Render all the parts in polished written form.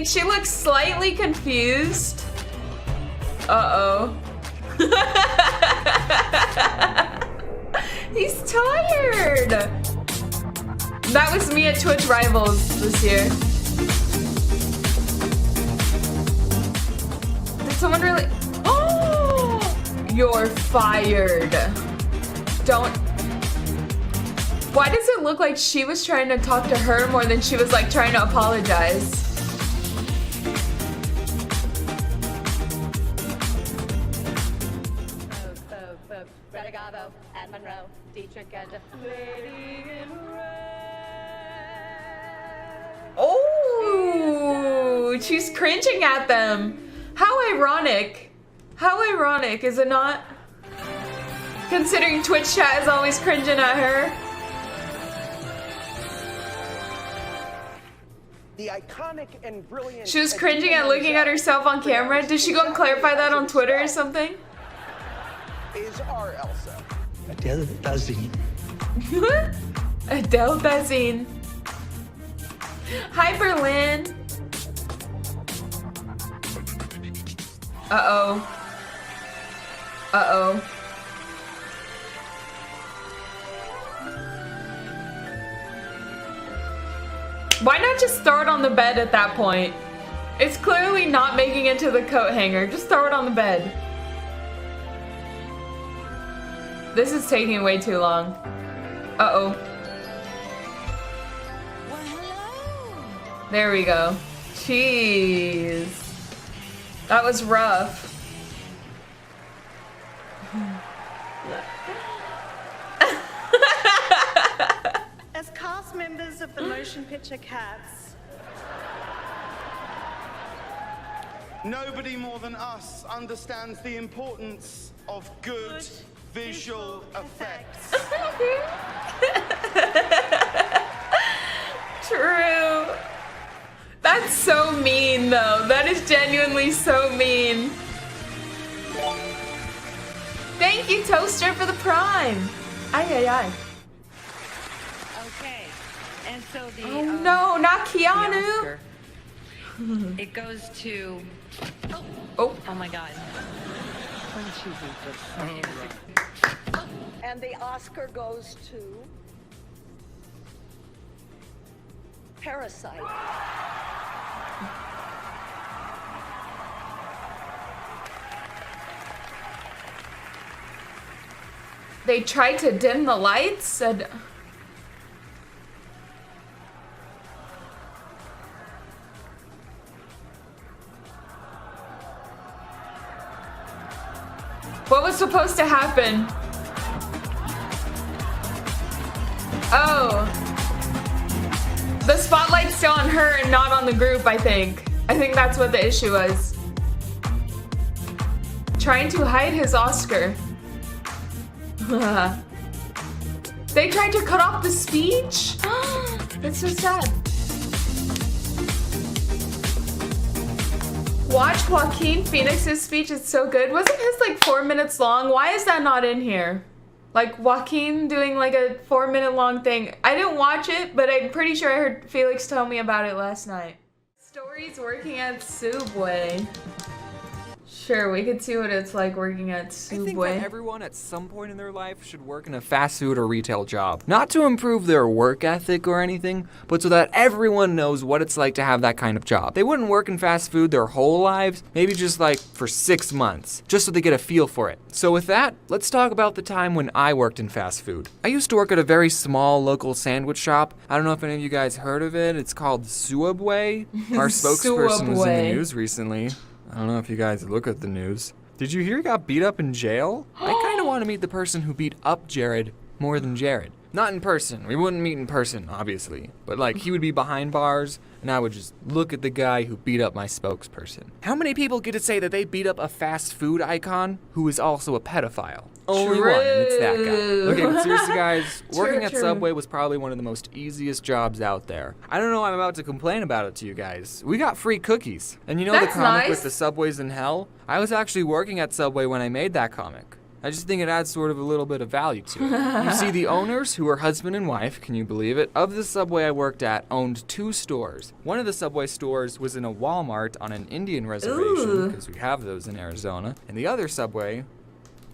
she looks slightly confused. Uh-oh. He's tired. That was me at Twitch Rivals this year. Did someone really? Oh, you're fired. Don't. Why does it look like she was trying to talk to her more than she was like trying to apologize? Oh, she's cringing at them. How ironic. How ironic, is it not? Considering Twitch chat is always cringing at her. The iconic and brilliant. She was cringing at looking at herself on camera. Did she go and clarify that on Twitter or something? Is our Elsa. Adele Dazin. Adele Dazin. Hi, Berlin. Uh-oh. Uh-oh. Why not just throw it on the bed at that point? It's clearly not making it to the coat hanger. Just throw it on the bed. This is taking way too long. Uh-oh. There we go. Jeez. That was rough. As cast members of the motion picture Cats, nobody more than us understands the importance of good visual effects. True. That's so mean, though. That is genuinely so mean. Thank you, Toaster, for the prime. Ay, ay, ay. Okay, and so the Oh no, not Keanu. It goes to. Oh. Oh my God. and the Oscar goes to Parasite. They tried to dim the lights and... What was supposed to happen? Oh. The spotlight's still on her and not on the group, I think. I think that's what the issue was. Trying to hide his Oscar. They tried to cut off the speech? That's so sad. Watch Joaquin Phoenix's speech, it's so good. Wasn't his like 4 minutes long? Why is that not in here? Like Joaquin doing like a 4-minute long thing. I didn't watch it, but I'm pretty sure I heard Felix tell me about it last night. Stories working at Subway. Sure, we could see what it's like working at Subway. I think that everyone at some point in their life should work in a fast food or retail job. Not to improve their work ethic or anything, but so that everyone knows what it's like to have that kind of job. They wouldn't work in fast food their whole lives, maybe just like for 6 months, just so they get a feel for it. So with that, let's talk about the time when I worked in fast food. I used to work at a very small local sandwich shop. I don't know if any of you guys heard of it. It's called Subway. Our spokesperson was in the news recently. I don't know if you guys look at the news. Did you hear he got beat up in jail? I kind of want to meet the person who beat up Jared more than Jared. Not in person. We wouldn't meet in person, obviously. But like, he would be behind bars, and I would just look at the guy who beat up my spokesperson. How many people get to say that they beat up a fast food icon who is also a pedophile? Only one, and it's that guy. Okay, but seriously guys, working at Subway was probably one of the most easiest jobs out there. I don't know why I'm about to complain about it to you guys. We got free cookies. And you know the comic with the Subways in Hell? I was actually working at Subway when I made that comic. I just think it adds sort of a little bit of value to it. You see, the owners, who are husband and wife, can you believe it, of the Subway I worked at owned 2 stores. One of the Subway stores was in a Walmart on an Indian reservation, because we have those in Arizona, and the other Subway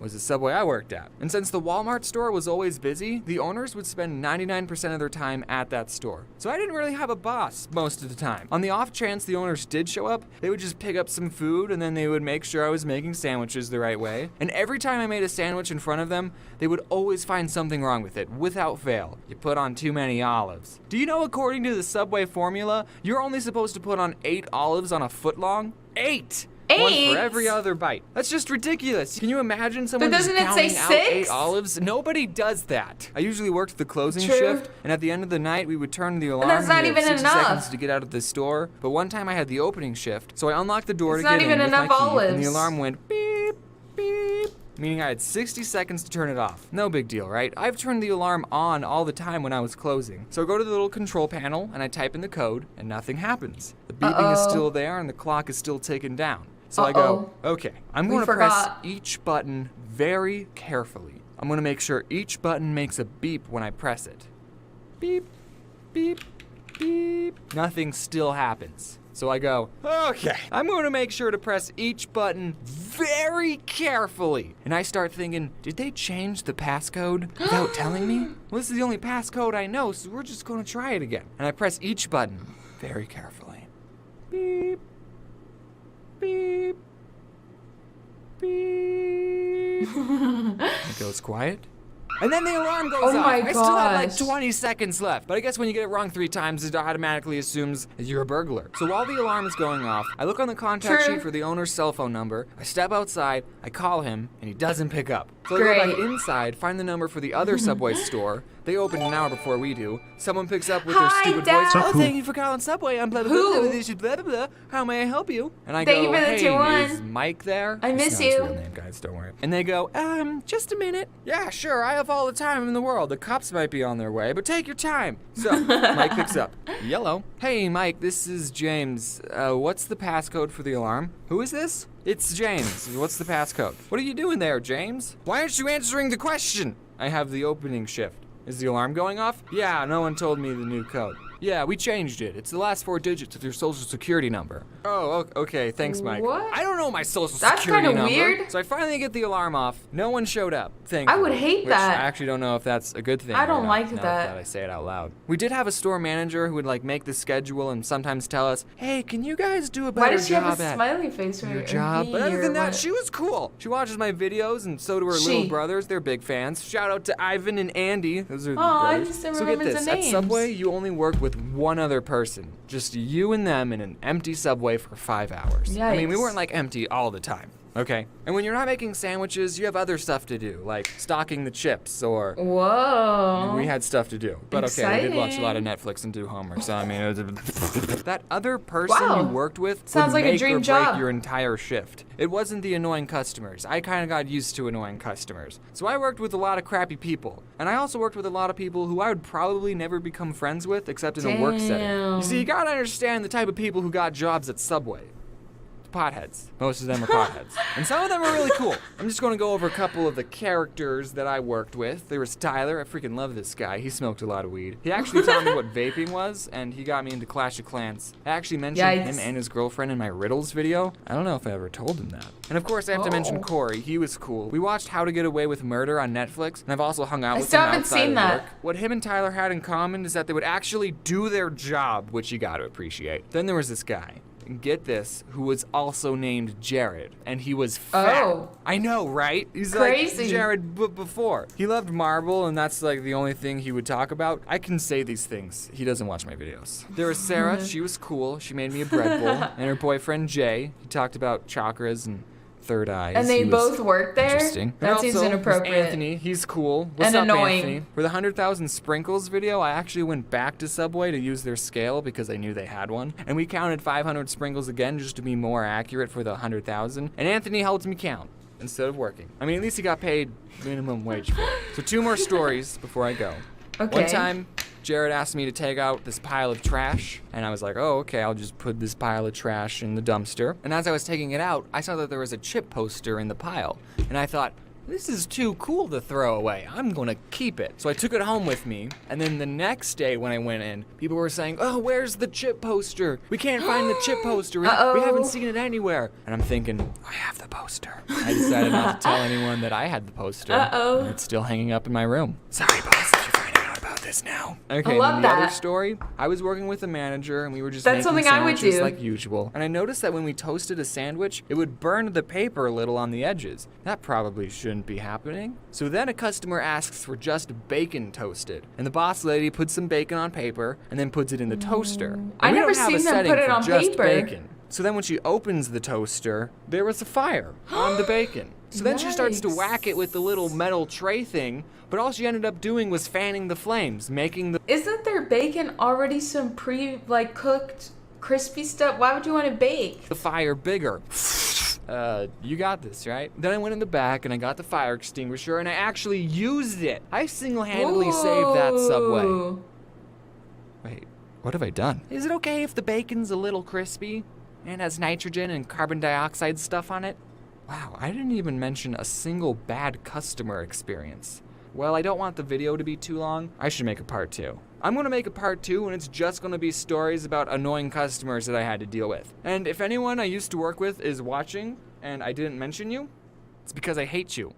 was the Subway I worked at. And since the Walmart store was always busy, the owners would spend 99% of their time at that store. So I didn't really have a boss most of the time. On the off chance the owners did show up, they would just pick up some food and then they would make sure I was making sandwiches the right way. And every time I made a sandwich in front of them, they would always find something wrong with it, without fail. You put on too many olives. Do you know, according to the Subway formula, you're only supposed to put on 8 olives on a foot long? 8! 8? One for every other bite. That's just ridiculous. Can you imagine someone But just doesn't it say counting out 6? 8 olives? Nobody does that. I usually worked the closing True. shift, and at the end of the night, we would turn the alarm. that's not and we had even 60 seconds enough. to get out of the store. But one time I had the opening shift, so I unlocked the door It's to not get even in with my enough key, and the olives. alarm went beep, beep, meaning I had 60 seconds to turn it off. No big deal, right? I've turned the alarm on all the time when I was closing. So I go to the little control panel, and I type in the code, and nothing happens. The beeping is still there, and the clock is still ticking down. So I go, okay, I'm We gonna press forgot. each button very carefully. I'm gonna make sure each button makes a beep when I press it. Beep, beep, beep. Nothing still happens. So I go, okay, I'm gonna make sure to press each button very carefully. And I start thinking, did they change the passcode without telling me? Well, this is the only passcode I know, so we're just gonna try it again. And I press each button very carefully. Beep. Beep. Beep. It goes quiet. And then the alarm goes Oh off. my I still had like gosh. 20 seconds left. But I guess when you get it wrong 3 times, it automatically assumes that you're a burglar. So while the alarm is going off, I look on the contact True. sheet for the owner's cell phone number. I step outside, I call him, and he doesn't pick up. So I go back Great. inside, find the number for the other Subway store. They open an hour before we do. Someone picks up with Hi, their stupid Dad. voice. Oh, thank you for calling Subway. I'm blah, blah, blah, Who? blah, blah, blah, blah, blah. How may I help you? And I Thank go, you for the hey, 2-1. is Mike there? I miss That's not his you. real name, guys, don't worry. And they go, just a minute. Yeah, sure, I have all the time in the world. The cops might be on their way, but take your time. So, Mike picks up. Yellow. Hey, Mike, this is James. What's the passcode for the alarm? Who is this? It's James. What's the passcode? What are you doing there, James? Why aren't you answering the question? I have the opening shift. Is the alarm going off? Yeah, no one told me the new code. Yeah, we changed it. It's the last 4 digits of your social security number. Oh, okay, thanks, Mike. What? I don't know my social That's security kinda number. weird. So I finally get the alarm off. No one showed up. I would hate Which that. I actually don't know if that's a good thing. I or don't not, like now that. I say it out loud. We did have a store manager who would like make the schedule and sometimes tell us, "Hey, can you guys do a better Why does she job have a at smiley face your right job?" But other here? than that, What? she was cool. She watches my videos, and so do her little She. brothers. They're big fans. Shout out to Ivan and Andy. Those are the Aw, I brothers. just don't So get remember this: the at names. Subway, you only work with one other person, just you and them in an empty Subway for 5 hours. I mean, we Yikes. weren't like empty all the time. Okay. And when you're not making sandwiches, you have other stuff to do, like stocking the chips or Whoa. we had stuff to do. But okay, we did watch a lot of Exciting. Netflix and do homework. So I mean, it was that other person Wow. you worked with Sounds would like a make dream or break job. your entire shift. It wasn't the annoying customers. I kind of got used to annoying customers. So I worked with a lot of crappy people, and I also worked with a lot of people who I would probably never become friends with, except in a work setting. You see, you gotta understand the type of people who got jobs at Subway. Potheads. Most of them are potheads. And some of them are really cool. I'm just going to go over a couple of the characters that I worked with. There was Tyler. I freaking love this guy. He smoked a lot of weed. He actually taught me what vaping was, and he got me into Clash of Clans. I actually mentioned Yikes. him and his girlfriend in my riddles video. I don't know if I ever told him that. And of course, I have to mention Corey. He was cool. We watched How to Get Away with Murder on Netflix, and I've also hung out I with still him haven't outside seen of that. work. What him and Tyler had in common is that they would actually do their job, which you got to appreciate. Then there was this guy. Get this, who was also named Jared, and he was fat. Oh. I know, right? He's Crazy. like Jared before. He loved marble, and that's like the only thing he would talk about. I can say these things. He doesn't watch my videos. There was Sarah. She was cool. She made me a bread bowl. And her boyfriend, Jay, he talked about chakras and third eyes. And they He was both work there? Interesting. That And seems also, there's inappropriate. Anthony, he's cool. What's And up, annoying. Anthony? For the 100,000 sprinkles video, I actually went back to Subway to use their scale because I knew they had one. And we counted 500 sprinkles again just to be more accurate for the 100,000. And Anthony helped me count instead of working. I mean, at least he got paid minimum wage for it. So 2 more stories before I go. Okay. One time, Jared asked me to take out this pile of trash, and I was like, oh, okay, I'll just put this pile of trash in the dumpster. And as I was taking it out, I saw that there was a chip poster in the pile. And I thought, this is too cool to throw away. I'm gonna keep it. So I took it home with me, and then the next day when I went in, people were saying, oh, where's the chip poster? We can't find the chip poster. We haven't seen it anywhere. And I'm thinking, I have the poster. I decided not to tell anyone that I had the poster. And it's still hanging up in my room. Sorry, boss, if you're finding out about this now. Okay, love and the other that. story, I was working with a manager, and we were just That's making something I would sandwiches do. like usual. And I noticed that when we toasted a sandwich, it would burn the paper a little on the edges. That probably shouldn't be happening. So then a customer asks for just bacon toasted. And the boss lady puts some bacon on paper and then puts it in the toaster. And I we never don't have a seen them setting put it for on just paper. bacon. So then when she opens the toaster, there was a fire on the bacon. So then she starts to whack it with the little metal tray thing, but all she ended up doing was fanning the flames, making the Isn't there bacon already some cooked crispy stuff? Why would you want to bake? fire bigger. You got this, right? Then I went in the back and I got the fire extinguisher and I actually used it. I single-handedly saved that Subway. Ooh. Wait, what have I done? Is it okay if the bacon's a little crispy and has nitrogen and carbon dioxide stuff on it? Wow, I didn't even mention a single bad customer experience. Well, I don't want the video to be too long. I should make a part 2. I'm gonna make a part 2 and it's just gonna be stories about annoying customers that I had to deal with. And if anyone I used to work with is watching and I didn't mention you, it's because I hate you.